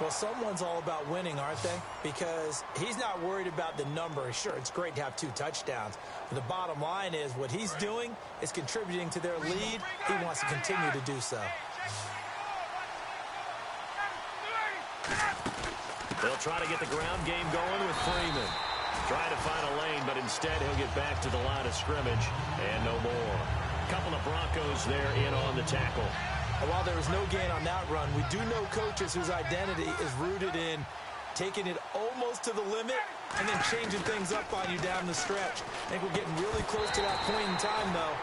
Well, someone's all about winning, aren't they? Because he's not worried about the number. Sure, it's great to have 2 touchdowns. But the bottom line is what he's doing is contributing to their lead. He wants to continue to do so. They'll try to get the ground game going with Freeman. Trying to find a lane, but instead he'll get back to the line of scrimmage and no more. Couple of Broncos there in on the tackle. And while there was no gain on that run, we do know coaches whose identity is rooted in taking it almost to the limit and then changing things up on you down the stretch. I think we're getting really close to that point in time, though.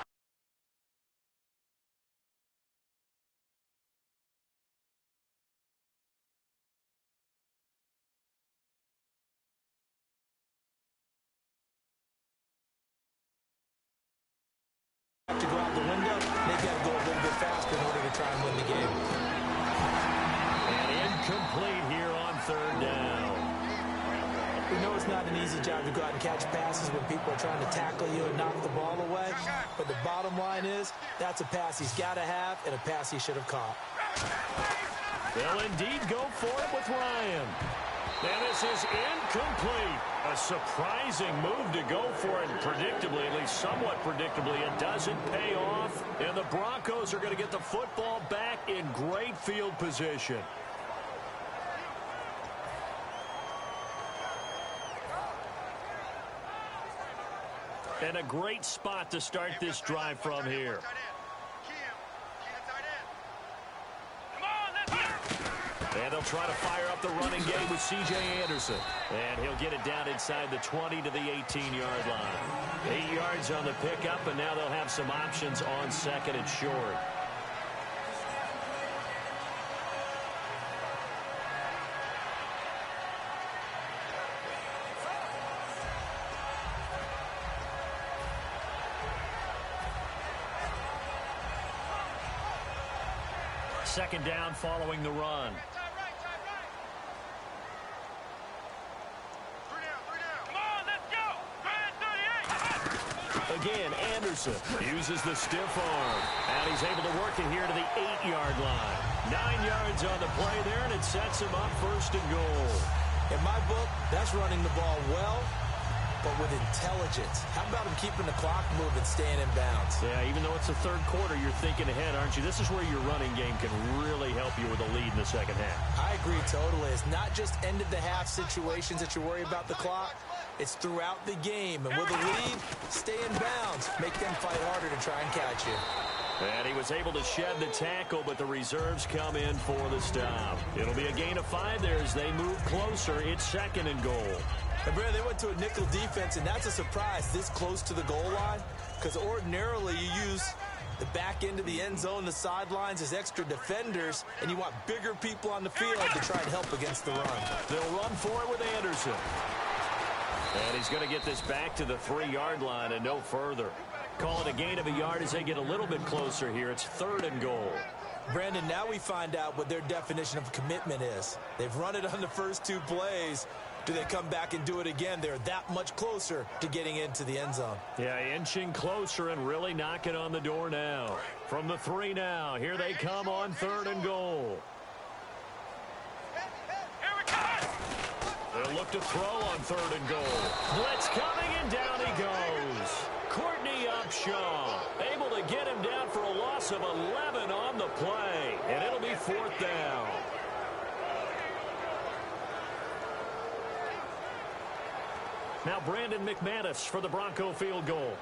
To go out the window, they've got to go a little bit faster in order to try and win the game. And incomplete here on 3rd down. We know it's not an easy job to go out and catch passes when people are trying to tackle you and knock the ball away, but the bottom line is that's a pass he's got to have and a pass he should have caught. They'll indeed go for it with Ryan. And this is incomplete. A surprising move to go for it. Predictably, at least somewhat predictably, it doesn't pay off. And the Broncos are going to get the football back in great field position. And a great spot to start this drive from here. And they'll try to fire up the running game with C.J. Anderson. And he'll get it down inside the 20 to the 18-yard line. 8 yards on the pickup, and now they'll have some options on 2nd and short. Second down following the run. Again, Anderson uses the stiff arm. And he's able to work it here to the 8-yard line. 9 yards on the play there, and it sets him up 1st and goal. In my book, that's running the ball well, but with intelligence. How about him keeping the clock moving, staying in bounds? Yeah, even though it's the 3rd quarter, you're thinking ahead, aren't you? This is where your running game can really help you with a lead in the 2nd half. I agree totally. It's not just end-of-the-half situations that you worry about the clock. It's throughout the game. And with a lead, stay in bounds. Make them fight harder to try and catch you. And he was able to shed the tackle, but the reserves come in for the stop. It'll be a gain of 5 there as they move closer. It's 2nd and goal. And Brad, they went to a nickel defense, and that's a surprise this close to the goal line, because ordinarily you use the back end of the end zone, the sidelines as extra defenders, and you want bigger people on the field to try and help against the run. They'll run for it with Anderson. And he's going to get this back to the 3-yard line and no further. Call it a gain of a yard as they get a little bit closer here. It's 3rd and goal. Brandon, now we find out what their definition of commitment is. They've run it on the first 2 plays. Do they come back and do it again? They're that much closer to getting into the end zone. Yeah, inching closer and really knocking on the door now. From the 3 now, here they come on 3rd and goal. They'll look to throw on 3rd and goal. Blitz coming, and down he goes. Courtney Upshaw able to get him down for a loss of 11 on the play. And it'll be 4th down. Now Brandon McManus for the Bronco field goal.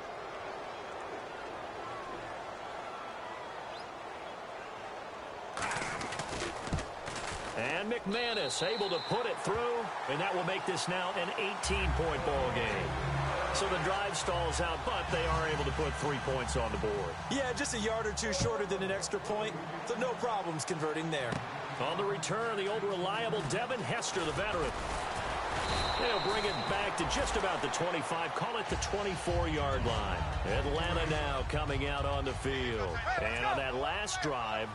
And McManus able to put it through, and that will make this now an 18-point ball game. So the drive stalls out, but they are able to put 3 points on the board. Yeah, just a yard or 2 shorter than an extra point, so no problems converting there. On the return, the old reliable Devin Hester, the veteran. They'll bring it back to just about the 25, call it the 24-yard line. Atlanta now coming out on the field. And on that last drive,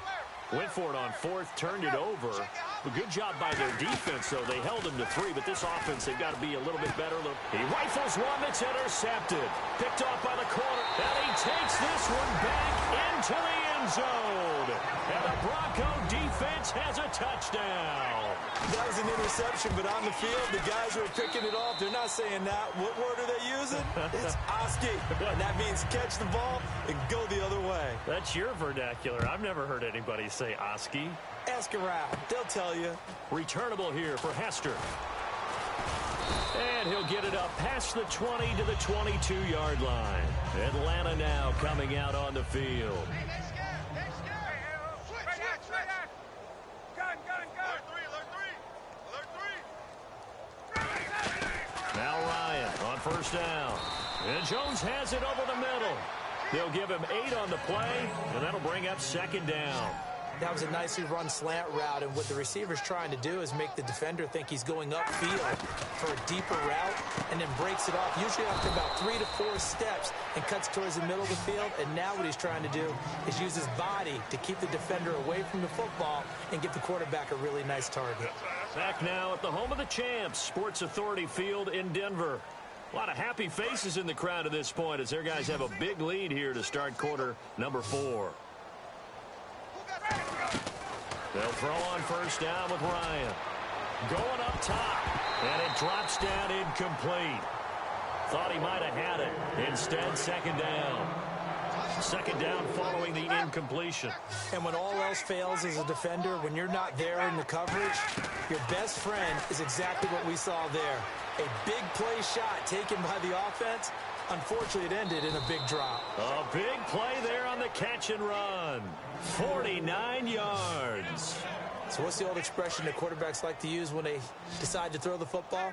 went for it on 4th, turned it over. A good job by their defense, though. They held him to 3, but this offense, they've got to be a little bit better. He rifles one that's intercepted. Picked off by the corner. And he takes this one back into the end zone. And the Bronco defense has a touchdown. The an interception, but on the field, the guys who are picking it off, they're not saying that. What word are they using? It's Oski, and that means catch the ball and go the other way. That's your vernacular. I've never heard anybody say Oski. Ask around. They'll tell you. Returnable here for Hester. And he'll get it up past the 20 to the 22-yard line. Atlanta now coming out on the field. Now Ryan on first down. And Jones has it over the middle. They'll give him 8 on the play, and that'll bring up second down. That was a nicely run slant route, and what the receiver's trying to do is make the defender think he's going upfield for a deeper route, and then breaks it off, usually after about 3 to 4 steps, and cuts towards the middle of the field. And now what he's trying to do is use his body to keep the defender away from the football and give the quarterback a really nice target. Back now at the home of the champs, Sports Authority Field in Denver. A lot of happy faces in the crowd at this point as their guys have a big lead here to start quarter number 4. They'll throw on first down with Ryan. Going up top, and it drops down incomplete. Thought he might have had it. Instead, second down. Second down following the incompletion. And when all else fails as a defender, when you're not there in the coverage, your best friend is exactly what we saw there. A big play shot taken by the offense. Unfortunately, it ended in a big drop. A big play there on the catch and run. 49 yards. So what's the old expression that quarterbacks like to use when they decide to throw the football?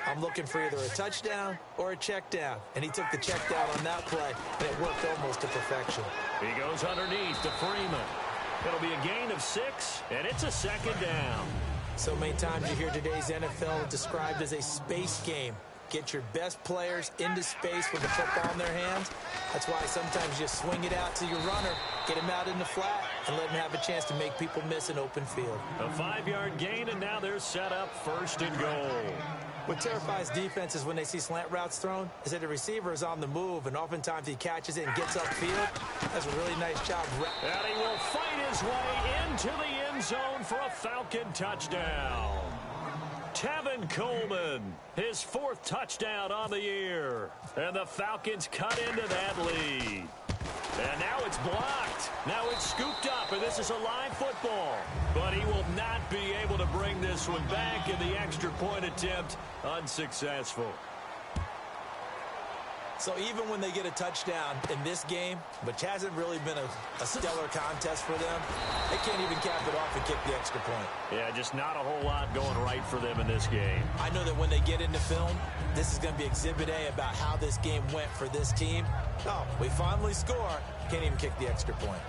I'm looking for either a touchdown or a check down. And he took the check down on that play, and it worked almost to perfection. He goes underneath to Freeman. It'll be a gain of 6, and it's a second down. So many times you hear today's NFL described as a space game. Get your best players into space with the football in their hands. That's why sometimes you swing it out to your runner, get him out in the flat, and let him have a chance to make people miss an open field. A 5-yard gain, and now they're set up first and goal. What terrifies defenses when they see slant routes thrown is that the receiver is on the move, and oftentimes he catches it and gets upfield. That's a really nice job. And he will fight his way into the end zone for a Falcon touchdown. Tevin Coleman, his 4th touchdown on the year. And the Falcons cut into that lead. And now it's blocked. Now it's scooped up, and this is a live football. But he will not be able to bring this one back in the extra point attempt. Unsuccessful. So even when they get a touchdown in this game, which hasn't really been a stellar contest for them, they can't even cap it off and kick the extra point. Yeah, just not a whole lot going right for them in this game. I know that when they get into film, this is going to be Exhibit A about how this game went for this team. Oh, we finally score. Can't even kick the extra point.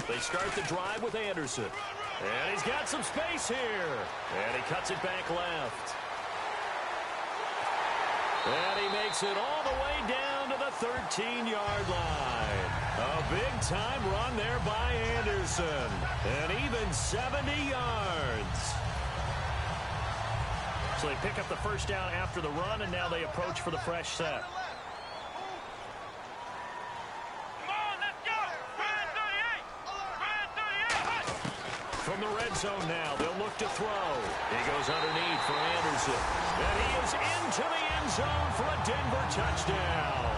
They start the drive with Anderson. And he's got some space here. And he cuts it back left. And he makes it all the way down to the 13-yard line. A big-time run there by Anderson. And even 70 yards. So they pick up the first down after the run, and now they approach for the fresh set. From the red zone now, they'll look to throw. He goes underneath for Anderson. And he is into the end zone for a Denver touchdown.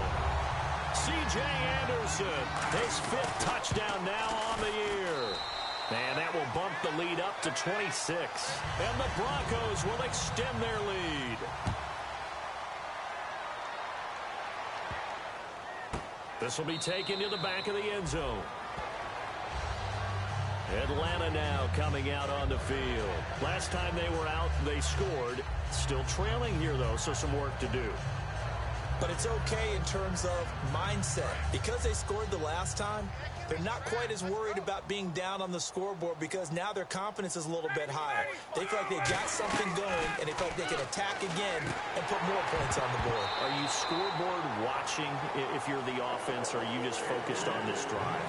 C.J. Anderson, his 5th touchdown now on the year. And that will bump the lead up to 26. And the Broncos will extend their lead. This will be taken to the back of the end zone. Atlanta now coming out on the field. Last time they were out, they scored. Still trailing here, though, so some work to do. But it's okay in terms of mindset. Because they scored the last time, They're not quite as worried about being down on the scoreboard because now their confidence is a little bit higher. They feel like they've got something going, and they feel like they can attack again and put more points on the board. Are you scoreboard watching if you're the offense, or are you just focused on this drive?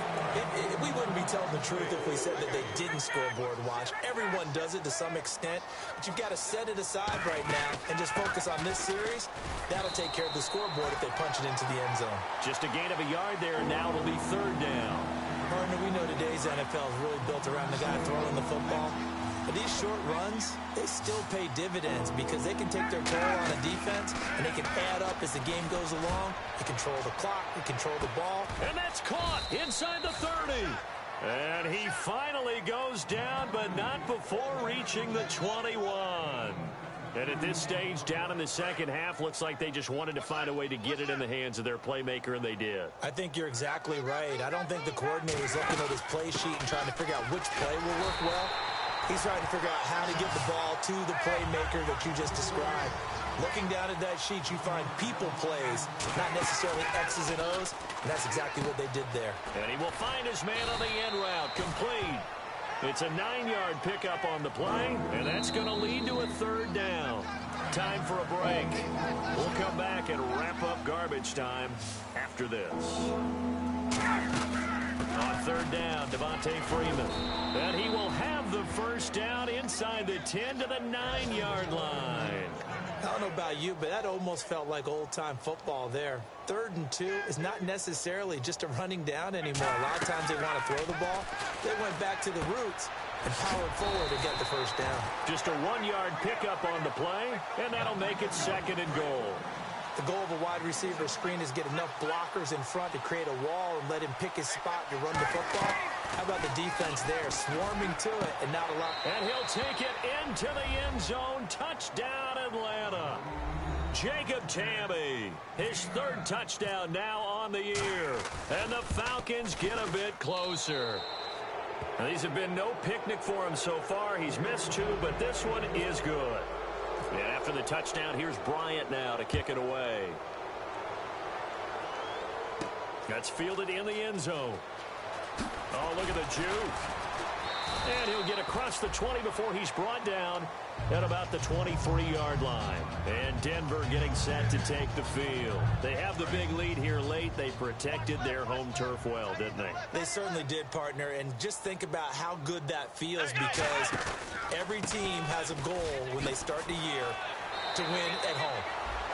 We wouldn't be telling the truth if we said that they didn't scoreboard watch. Everyone does it to some extent, but you've got to set it aside right now and just focus on this series. That'll take care of the scoreboard if they punch it into the end zone. Just a gain of a yard there, and now it'll be third down. Partner, we know today's NFL is really built around the guy throwing the football. But these short runs, they still pay dividends because they can take their toll on a defense, and they can add up as the game goes along. They control the clock, they control the ball. And that's caught inside the 30. And he finally goes down, but not before reaching the 21. And at this stage, down in the second half, looks like they just wanted to find a way to get it in the hands of their playmaker, and they did. I think you're exactly right. I don't think the coordinator is looking at his play sheet and trying to figure out which play will work well. He's trying to figure out how to get the ball to the playmaker that you just described. Looking down at that sheet, you find people plays, not necessarily X's and O's, and that's exactly what they did there. And he will find his man on the end route, complete. It's a 9-yard pickup on the play, and that's going to lead to a third down. Time for a break. We'll come back and wrap up garbage time after this. On third down, Devontae Freeman. And he will have the first down inside the 10 to the 9-yard line. I don't know about you, but that almost felt like old-time football there. 3rd and 2 is not necessarily just a running down anymore. A lot of times they want to throw the ball. They went back to the roots and powered forward to get the first down. Just a 1-yard pickup on the play, and that'll make it 2nd and goal. The goal of a wide receiver screen is get enough blockers in front to create a wall and let him pick his spot to run the football. How about the defense there, swarming to it and not allow... And he'll take it into the end zone. Touchdown, Atlanta. Jacob Tamme, his 3rd touchdown now on the year. And the Falcons get a bit closer. Now, these have been no picnic for him so far. He's missed 2, but this one is good. And after the touchdown, here's Bryant now to kick it away. That's fielded in the end zone. Oh, look at the juke. And he'll get across the 20 before he's brought down at about the 23-yard line. And Denver getting set to take the field. They have the big lead here late. They protected their home turf well, didn't they? They certainly did, partner. And just think about how good that feels, because every team has a goal when they start the year to win at home.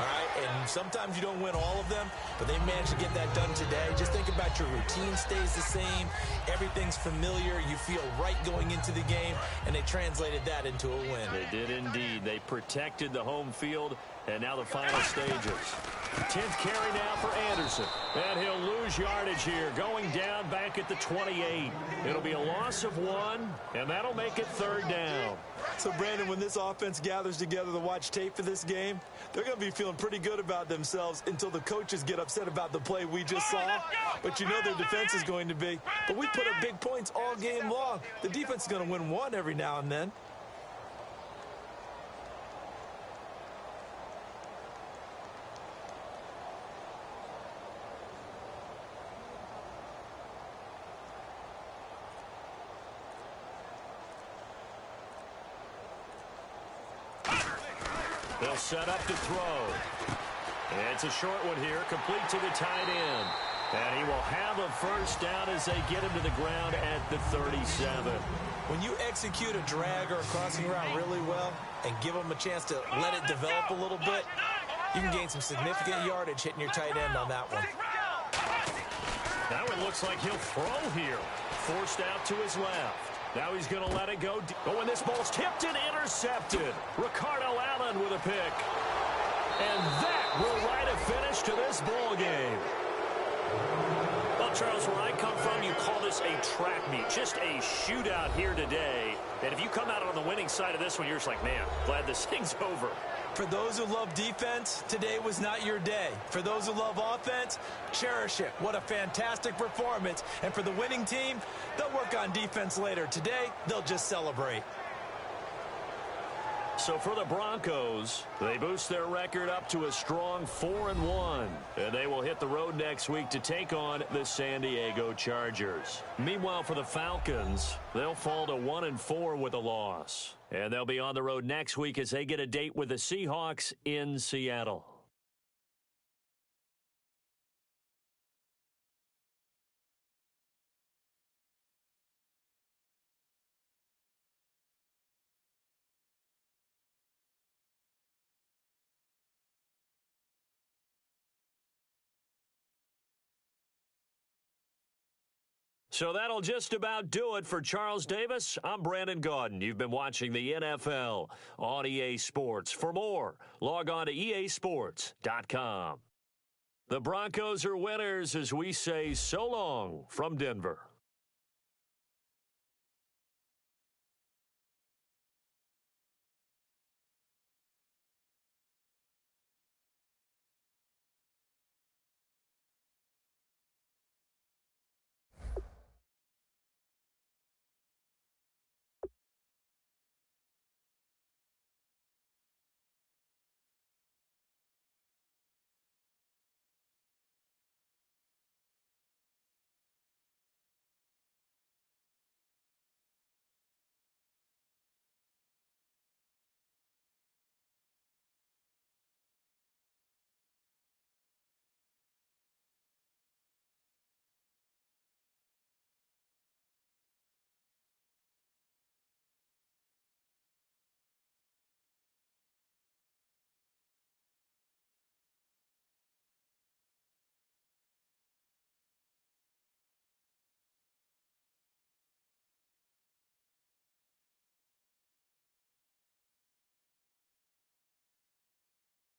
All right, and sometimes you don't win all of them, but they managed to get that done today. Just think about your routine stays the same. Everything's familiar. You feel right going into the game, and they translated that into a win. They did indeed. They protected the home field, and now the final stages. 10th carry now for Anderson. And he'll lose yardage here, going down back at the 28. It'll be a loss of 1, and that'll make it 3rd down. So, Brandon, when this offense gathers together to watch tape for this game, they're going to be feeling pretty good about themselves until the coaches get upset about the play we just saw. But you know their defense is going to be. But we put up big points all game long. The defense is going to win one every now and then. They'll set up to throw. It's a short one here, complete to the tight end. And he will have a first down as they get him to the ground at the 37. When you execute a drag or a crossing route really well and give them a chance to let it develop a little bit, you can gain some significant yardage hitting your tight end on that one. Now it looks like he'll throw here. Forced out to his left. Now he's going to let it go. Oh, and this ball's tipped and intercepted. Ricardo Allen with a pick. And that will write a finish to this ball game. Well, Charles, where I come from, you call this a track meet. Just a shootout here today. And if you come out on the winning side of this one, you're just like, man, glad this thing's over. For those who love defense, today was not your day. For those who love offense, cherish it. What a fantastic performance. And for the winning team, they'll work on defense later. Today, they'll just celebrate. So for the Broncos, they boost their record up to a strong 4-1. And they will hit the road next week to take on the San Diego Chargers. Meanwhile, for the Falcons, they'll fall to 1-4 with a loss. And they'll be on the road next week as they get a date with the Seahawks in Seattle. So that'll just about do it for Charles Davis. I'm Brandon Gaudin. You've been watching the NFL on EA Sports. For more, log on to easports.com. The Broncos are winners as we say so long from Denver.